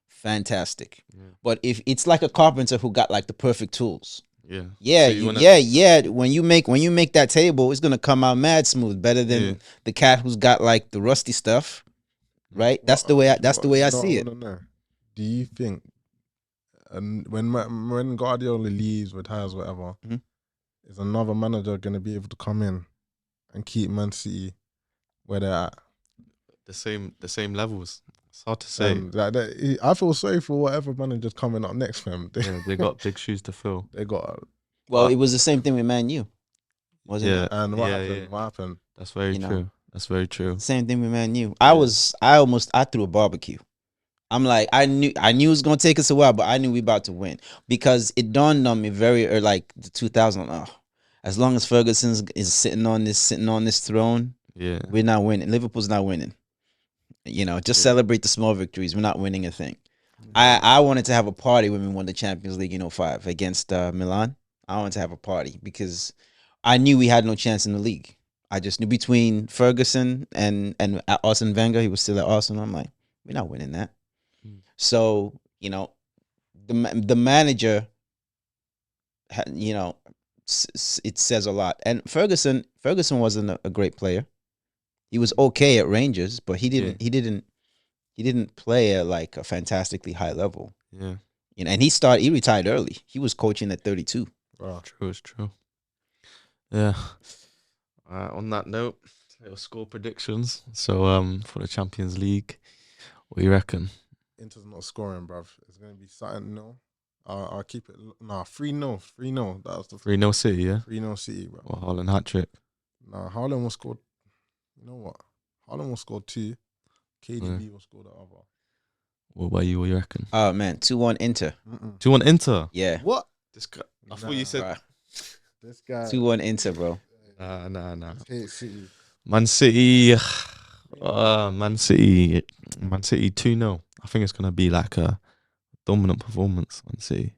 fantastic. Yeah. But if it's like a carpenter who got like the perfect tools, Yeah. yeah, So you wanna- yeah. When you make that table, it's gonna come out mad smooth, better than Yeah. the cat who's got like the rusty stuff, right? That's the way I see it. Do you think, and when Guardiola leaves, retires, whatever, Mhm. is another manager going to be able to come in and keep Man City where they're at? The same levels. It's hard to say. I feel sorry for whatever manager's coming up next for them. Yeah, they got big shoes to fill. They got, Well, it was the same thing with Man U, wasn't Yeah. it? and what Yeah, happened? yeah. What happened? That's very You know. true. That's very true. Same thing with Man U. I threw a barbecue. I'm like, I knew it was gonna take us a while, but I knew we about to win because it dawned on me very early, like the 2000. As long as Ferguson is sitting on this throne, Yeah. we're not winning. Liverpool's not winning. Just Yeah. celebrate the small victories. We're not winning a thing. I wanted to have a party when we won the Champions League in 2005 against Milan. I wanted to have a party because I knew we had no chance in the league. I just knew between Ferguson and Arsene Wenger, he was still at Arsenal. I'm like, we're not winning that. Mm. So the manager, it says a lot. And Ferguson wasn't a great player. He was okay at Rangers, but he didn't play at like a fantastically high level. Yeah. And he retired early. He was coaching at 32. Wow. True, it's true. Yeah. On that note, little score predictions. So for the Champions League, what do you reckon? Inter's not scoring, bruv. It's going to be something, no. I'll keep it. Nah, 3-0. 3-0. That was the 3-0 City, yeah? 3-0 City, bro. Or Haaland hat-trick? Nah, Haaland will score. You know what? Haaland will score 2. KDB will score the other. What about you? What do you reckon? Oh man, 2-1 Inter. Mm-mm. Do you want Inter? Yeah, What? This guy, I Nah. thought you said... Bruh. This guy 2-1 Inter, bro. Nah. hates City. Man City... Man City 2-0. I think it's going to be like a dominant performance, Man City.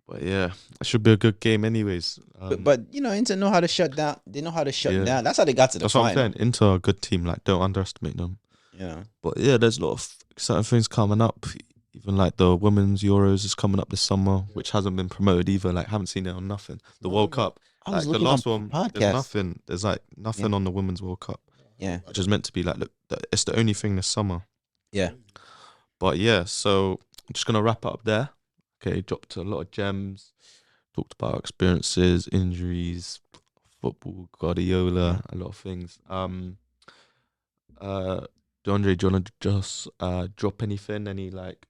But yeah, it should be a good game anyways. But Inter know how to shut down. They know how to shut Yeah. down. That's how they got to the that's what I'm final. saying. Inter are a good team. Like, don't underestimate them. Yeah. But yeah, there's a lot of exciting things coming up. Even like the Women's Euros is coming up this summer, which hasn't been promoted either. Like, haven't seen it on nothing. The World Cup, I was like the looking last on one, there's podcast. nothing. There's like nothing on the Women's World Cup, Yeah. which is meant to be like it's the only thing this summer. Yeah. But yeah, so I'm just gonna wrap it up there. Okay, dropped a lot of gems. Talked about experiences, injuries, football, Guardiola, a lot of things. Deandre, do you wanna just drop anything? Any like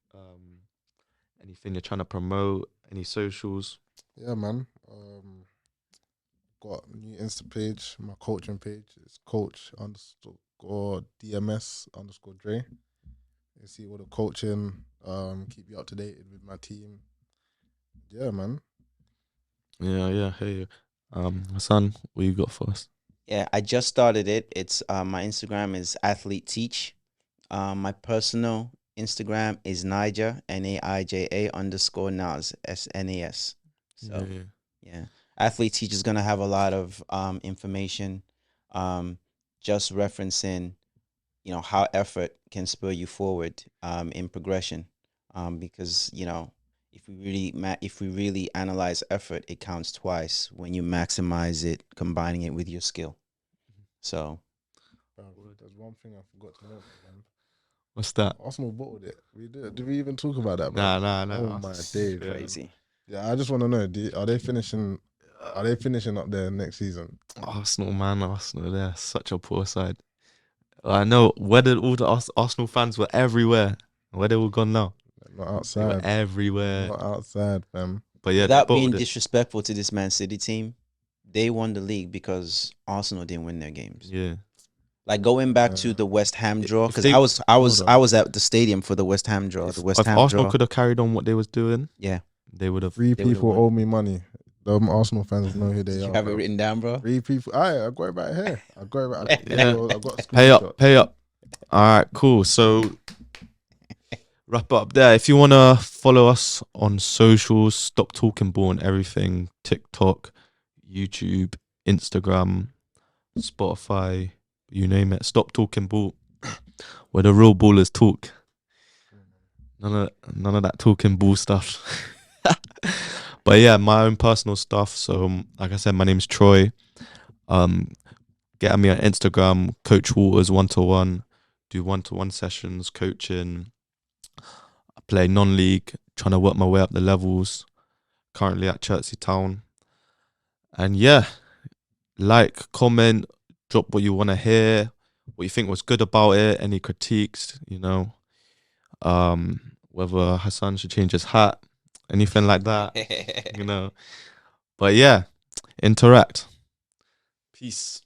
Anything you're trying to promote? Any socials? Yeah, man. Got a new Insta page. My coaching page is coach underscore DMS underscore Dre. You see all the coaching. Keep you up to date with my team. Yeah, man. Yeah. Hey, Hassan, what you got for us? Yeah, I just started it. It's my Instagram is athlete teach. My personal Instagram is Niger NAIJA underscore Nas SNAS. So Yeah. yeah, athlete teach is gonna have a lot of information, just referencing, how effort can spur you forward in progression. Because if we really analyze effort, it counts twice when you maximize it, combining it with your skill. So There's one thing I forgot to mention, man. What's that? Arsenal bottled it. Did we even talk about that, man? Nah. Oh my days. Yeah. crazy. Yeah, I just want to know: are they finishing? Are they finishing up there next season? Arsenal, man, Arsenal. They're such a poor side. I know. Where did all the Arsenal fans were everywhere? Where they all gone now? Not They were outside. everywhere. Not outside, fam. But yeah, Without they being bottled it. disrespectful to this Man City team, they won the league because Arsenal didn't win their games. Yeah. Like going back to the West Ham draw, If because they- I was Hold on. I was at the stadium for the West Ham draw. The West If Ham Arsenal draw. could have carried on what they was doing, Yeah. they would have. Three They would've people won. owe me money. The Arsenal fans know who they Did are. you have it bro. written down, bro? 3 people. I got it right here. I got it right. I got Yeah. videos, I got Pay screenshots. up. All right, cool. So wrap it up there. If you wanna follow us on socials, Stop Talking Ball and everything, TikTok, YouTube, Instagram, Spotify, you name it. Stop Talking Ball, where the real ballers talk. None of that talking ball stuff. But yeah, my own personal stuff. So like I said, my name's Troy. Get at me on Instagram, Coach Waters 1-to-1. Do 1-to-1 sessions, coaching. I play non-league, trying to work my way up the levels. Currently at Chertsey Town. And yeah, like, comment, drop what you want to hear, what you think was good about it, any critiques, whether Hassan should change his hat, anything like that, But yeah, interact. Peace.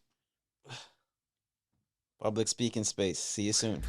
Public speaking space. See you soon.